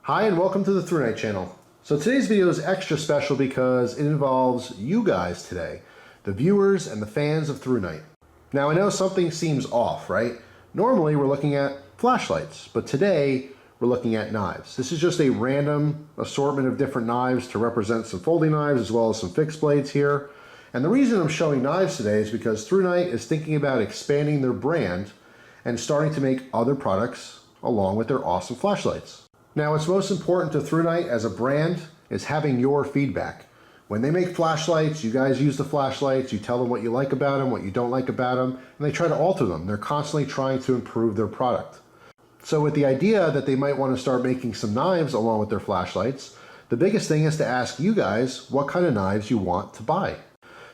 Hi and welcome to the Thrunite channel. So today's video is extra special because it involves you guys today, the viewers and the fans of Thrunite. Now I know something seems off, right? Normally we're looking at flashlights, but today we're looking at knives. This is just a random assortment of different knives to represent some folding knives as well as some fixed blades here. And the reason I'm showing knives today is because Thrunite is thinking about expanding their brand and starting to make other products along with their awesome flashlights. Now, what's most important to Thrunite as a brand is having your feedback. When they make flashlights, you guys use the flashlights, you tell them what you like about them, what you don't like about them, and they try to alter them. They're constantly trying to improve their product. So with the idea that they might want to start making some knives along with their flashlights, the biggest thing is to ask you guys what kind of knives you want to buy.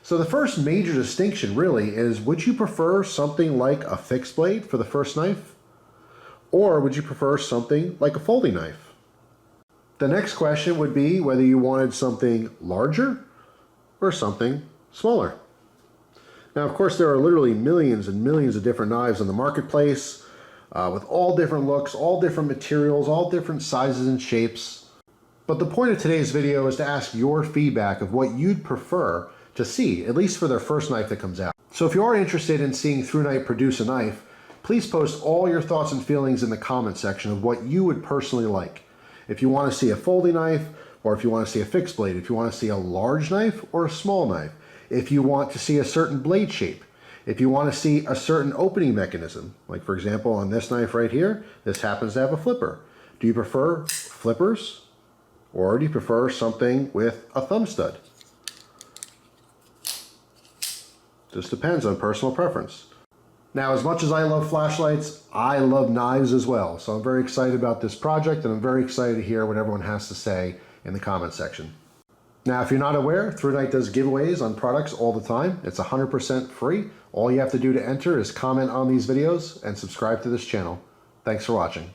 So the first major distinction really is, would you prefer something like a fixed blade for the first knife? Or would you prefer something like a folding knife? The next question would be whether you wanted something larger or something smaller. Now, of course, there are literally millions and millions of different knives on the marketplace with all different looks, all different materials, all different sizes and shapes. But the point of today's video is to ask your feedback of what you'd prefer to see, at least for their first knife that comes out. So if you are interested in seeing Thrunite produce a knife, please post all your thoughts and feelings in the comment section of what you would personally like. If you want to see a folding knife, or if you want to see a fixed blade, if you want to see a large knife or a small knife, if you want to see a certain blade shape, if you want to see a certain opening mechanism, like for example on this knife right here, this happens to have a flipper. Do you prefer flippers, or do you prefer something with a thumb stud? Just depends on personal preference. Now, as much as I love flashlights, I love knives as well. So I'm very excited about this project, and I'm very excited to hear what everyone has to say in the comment section. Now, if you're not aware, Thrunite does giveaways on products all the time. It's 100% free. All you have to do to enter is comment on these videos and subscribe to this channel. Thanks for watching.